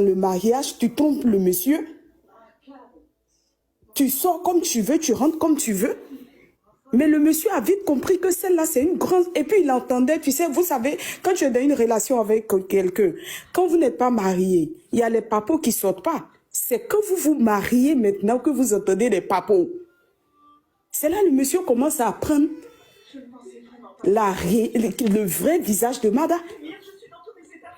le mariage, tu trompes le monsieur, tu sors comme tu veux, tu rentres comme tu veux. Mais le monsieur a vite compris que celle-là, c'est une grande... Et puis, il entendait, tu sais, vous savez, quand tu es dans une relation avec quelqu'un, quand vous n'êtes pas marié, il y a les papos qui ne sortent pas. C'est quand vous vous mariez maintenant que vous entendez les papos. C'est là le monsieur commence à apprendre le vrai visage de Mada.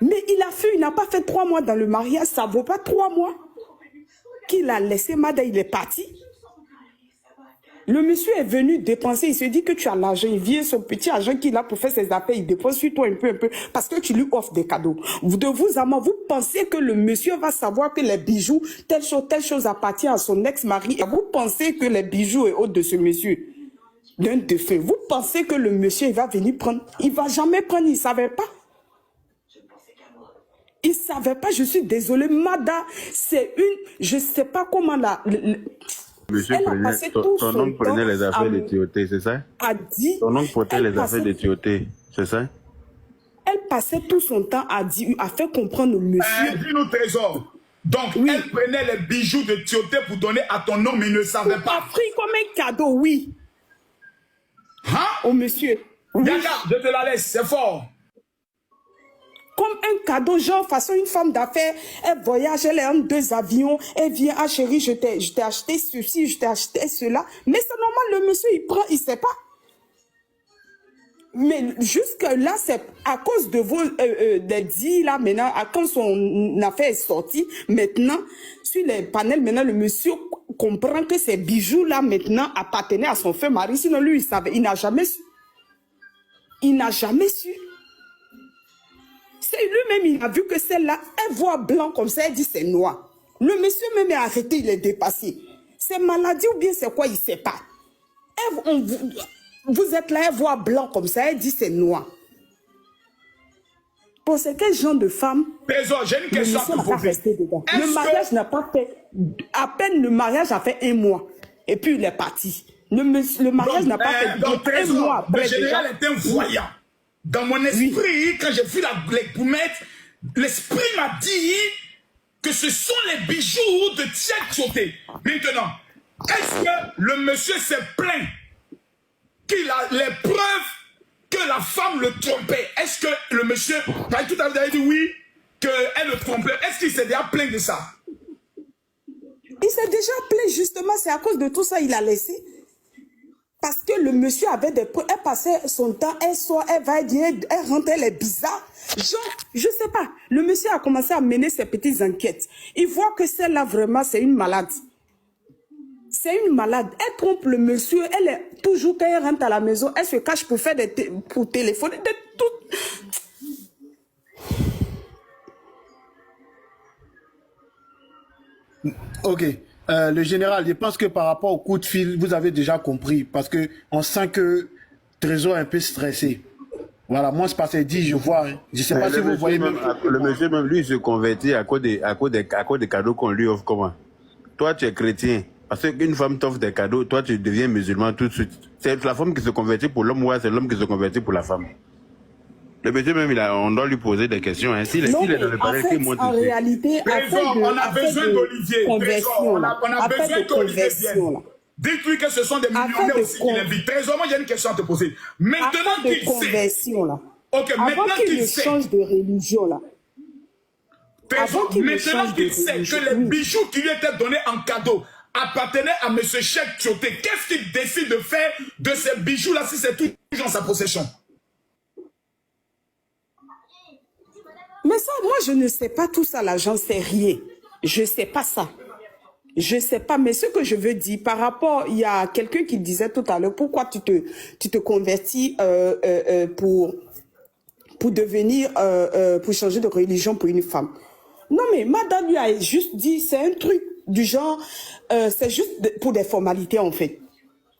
Mais il n'a pas fait 3 mois dans le mariage, ça ne vaut pas 3 mois qu'il a laissé Mada, il est parti. Le monsieur est venu dépenser, il se dit que tu as l'argent, il vient son petit argent qu'il a pour faire ses affaires, il dépense sur toi un peu, parce que tu lui offres des cadeaux. De vous amants, vous pensez que le monsieur va savoir que les bijoux, telle chose appartient à son ex-mari, et vous pensez que les bijoux est autre de ce monsieur, d'un de fait. Vous pensez que le monsieur, il va venir prendre, il ne va jamais prendre, il ne savait pas. Il ne savait pas, je suis désolée, Mada, c'est une, je ne sais pas comment Monsieur prenait, ton oncle prenait les affaires de Tioté, c'est ça? Ton oncle portait les affaires de Tioté, c'est ça? Elle passait tout son temps à faire comprendre au monsieur. Dis-nous, Trésor. Donc, oui. Elle prenait les bijoux de Tioté pour donner à ton homme, mais il ne savait pas. Pris comme un cadeau, oui. Hein? Au monsieur. Oui. Regarde, je te la laisse, c'est fort. Comme un cadeau, genre, façon une femme d'affaires, elle voyage, elle est en 2 avions, elle vient, ah chérie, je t'ai acheté ceci, je t'ai acheté cela. Mais c'est normal, le monsieur, il prend, il ne sait pas. Mais jusque-là, c'est à cause de vos des dits, là, maintenant, quand son affaire est sortie, maintenant, sur les panels, maintenant, le monsieur comprend que ces bijoux-là, maintenant, appartenaient à son feu mari. Sinon, lui, il savait, il n'a jamais su. Il n'a jamais su. C'est lui-même, il a vu que celle-là, elle voit blanc comme ça, elle dit c'est noir. Le monsieur même est arrêté, il est dépassé. C'est maladie ou bien c'est quoi, il ne sait pas. Vous êtes là, elle voit blanc comme ça, elle dit c'est noir. Pour ce quel genre de femme, Trésor, j'ai une question à te poser. Le mariage n'a pas fait, à peine le mariage a fait 1 mois. Et puis il est parti. Le mariage n'a pas fait donc, 1 mois après. Le général était un voyant. Dans mon esprit, oui. Quand j'ai vu les poumettes, l'esprit m'a dit que ce sont les bijoux de Tioté. Maintenant, est-ce que le monsieur s'est plaint qu'il a les preuves que la femme le trompait? Est-ce que le monsieur, tout à l'heure, vous avez dit oui, qu'elle le trompait. Est-ce qu'il s'est déjà plaint de ça? Il s'est déjà plaint, justement, c'est à cause de tout ça il a laissé. Parce que le monsieur avait des preuves, elle passait son temps, elle sort, elle va dire, elle rentre, elle est bizarre. Genre, je sais pas, le monsieur a commencé à mener ses petites enquêtes. Il voit que celle-là, vraiment, c'est une malade. C'est une malade. Elle trompe le monsieur, elle est toujours, quand elle rentre à la maison, elle se cache pour faire pour téléphoner, tout. Ok. Le général, je pense que par rapport au coup de fil, vous avez déjà compris, parce que on sent que Trésor est un peu stressé. Voilà, moi c'est parce qu'il dit, je vois, je sais pas si vous voyez même... Le monsieur même, lui, se convertit à cause des cadeaux qu'on lui offre. Comment? Toi, tu es chrétien. Parce qu'une femme t'offre des cadeaux, toi, tu deviens musulman tout de suite. C'est la femme qui se convertit pour l'homme, ou c'est l'homme qui se convertit pour la femme? Le monsieur même, on doit lui poser des questions. Hein. S'il est dans le panel qui monte en réalité, on a besoin d'Olivier. On a besoin qu'Olivier vienne. Dites-lui que ce sont des millionnaires aussi qui l'invitent. Trésor, moi j'ai une question à te poser. Maintenant qu'il sait... Ok, maintenant qu'il sait... change de religion, là. Trésor, maintenant qu'il sait que les bijoux qui lui étaient donnés en cadeau appartenaient à M. Cheikh Tioté, qu'est-ce qu'il décide de faire de ces bijoux-là si c'est toujours en sa possession? Mais ça, moi, je ne sais pas tout ça, là, j'en sais rien. Je ne sais pas ça. Je ne sais pas, mais ce que je veux dire, par rapport, il y a quelqu'un qui disait tout à l'heure, pourquoi tu te convertis pour devenir, pour changer de religion pour une femme? Non, mais madame lui a juste dit, c'est un truc du genre, c'est juste pour des formalités, en fait.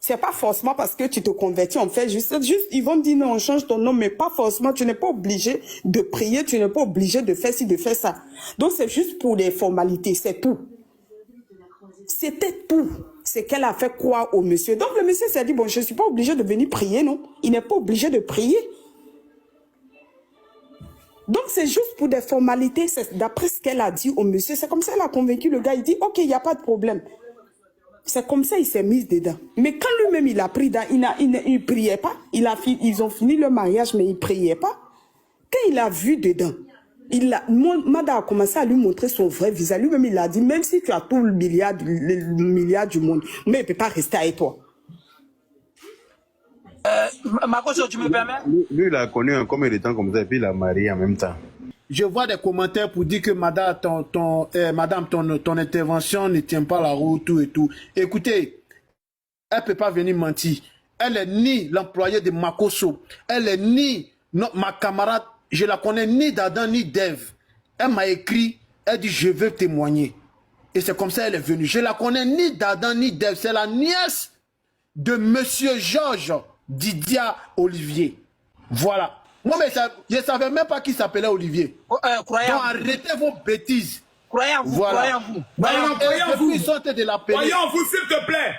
C'est pas forcément parce que tu te convertis, en fait, juste, ils vont me dire non, on change ton nom, mais pas forcément, tu n'es pas obligé de prier, tu n'es pas obligé de faire ci, de faire ça. Donc c'est juste pour les formalités, c'est tout. C'était tout. C'est qu'elle a fait croire au monsieur. Donc le monsieur s'est dit, bon, je ne suis pas obligé de venir prier, non. Il n'est pas obligé de prier. Donc, c'est juste pour des formalités. D'après ce qu'elle a dit au monsieur, c'est comme ça qu'elle a convaincu le gars. Il dit, OK, il n'y a pas de problème. C'est comme ça qu'il s'est mis dedans. Mais quand lui-même, il a pris, il ne priait pas. Ils ont fini le mariage, mais il ne priait pas. Quand il a vu dedans, Mada a commencé à lui montrer son vrai visage. Lui-même, il a dit, même si tu as tout le milliard du monde, mais il ne peut pas rester avec toi. Makoso, tu me permets? Lui, il a connu un combien de temps comme ça, et puis il a marié en même temps. Je vois des commentaires pour dire que madame, ton intervention ne tient pas la route, tout et tout. Écoutez, elle ne peut pas venir mentir. Elle est ni l'employé de Makoso. Elle est ni ma camarade. Je la connais ni d'Adam ni d'Ève. Elle m'a écrit, elle dit je veux témoigner. Et c'est comme ça qu'elle est venue. Je la connais ni d'Adam ni d'Ève. C'est la nièce de Monsieur Georges Didia Olivier. Voilà. Moi, mais je ne savais même pas qui s'appelait Olivier. Donc arrêtez vos bêtises. Croyez en vous, voilà. croyez en vous. Croyez en vous. Sortez de la paix. Croyez en vous, s'il te plaît.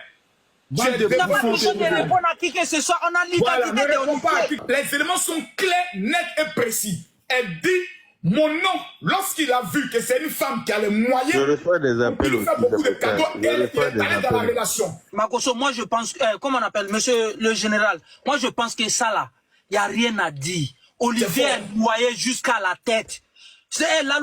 On n'a pas besoin de répondre à qui que ce soit. On a Voilà, l'identité ne réponds pas à qui. Les éléments sont clairs, nets et précis. Elle dit mon nom, lorsqu'il a vu que c'est une femme qui a les moyens, Je reçois des appels il fait beaucoup de cadeaux et il est allé dans la relation. Makoso, moi je pense, comment on appelle, monsieur le général, moi je pense que ça là, il n'y a rien à dire. Olivier est noyé jusqu'à la tête. La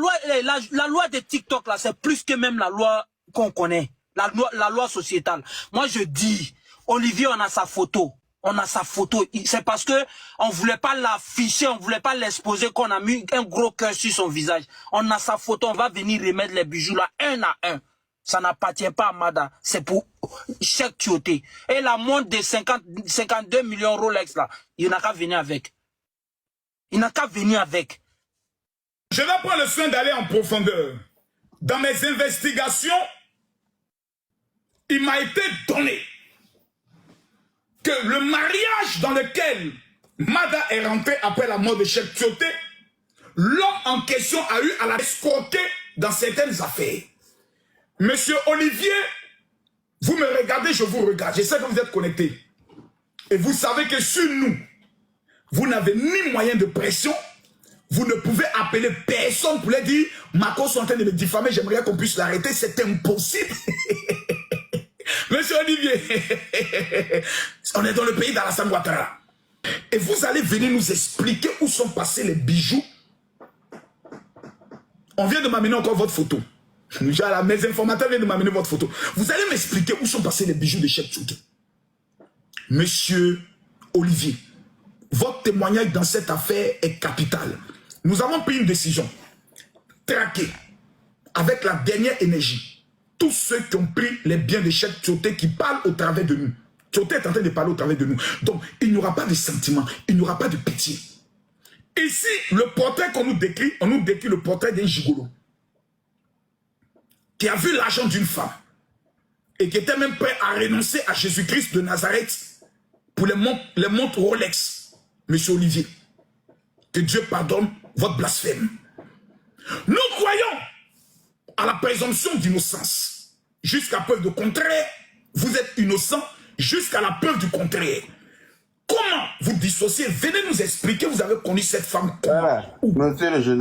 loi de TikTok là, c'est plus que même la loi qu'on connaît. La loi sociétale. Moi je dis, Olivier, on a sa photo. On a sa photo. C'est parce que on voulait pas l'afficher, on voulait pas l'exposer qu'on a mis un gros cœur sur son visage. On a sa photo, on va venir remettre les bijoux là, un à un. Ça n'appartient pas à Mada. C'est pour chaque Tioté. Et la montre de 52 millions Rolex là, il n'a qu'à venir avec. Il n'a qu'à venir avec. Je vais prendre le soin d'aller en profondeur. Dans mes investigations, il m'a été donné que le mariage dans lequel Mada est rentré après la mort de Cheikh Tioté, l'homme en question a eu à la escroquer dans certaines affaires. Monsieur Olivier, vous me regardez, je vous regarde. Je sais que vous êtes connectés. Et vous savez que sur nous, vous n'avez ni moyen de pression, vous ne pouvez appeler personne pour lui dire « Makoso est en train de me diffamer, j'aimerais qu'on puisse l'arrêter, c'est impossible. » Monsieur Olivier, on est dans le pays d'Alassane Ouattara. Et vous allez venir nous expliquer où sont passés les bijoux. On vient de m'amener encore votre photo. Mes informateurs viennent de m'amener votre photo. Vous allez m'expliquer où sont passés les bijoux de Cheikh Tioté. Monsieur Olivier, votre témoignage dans cette affaire est capital. Nous avons pris une décision. Traquer avec la dernière énergie tous ceux qui ont pris les biens de Cheikh Tioté qui parlent au travers de nous. Tioté est en train de parler au travers de nous. Donc, il n'y aura pas de sentiment, il n'y aura pas de pitié. Ici, le portrait qu'on nous décrit, on nous décrit le portrait d'un gigolo qui a vu l'argent d'une femme et qui était même prêt à renoncer à Jésus-Christ de Nazareth pour les montres Rolex. Monsieur Olivier, que Dieu pardonne votre blasphème. Nous croyons à la présomption d'innocence. Jusqu'à preuve du contraire, vous êtes innocent jusqu'à la preuve du contraire. Comment vous dissociez? Venez nous expliquer, vous avez connu cette femme comment? Monsieur le général.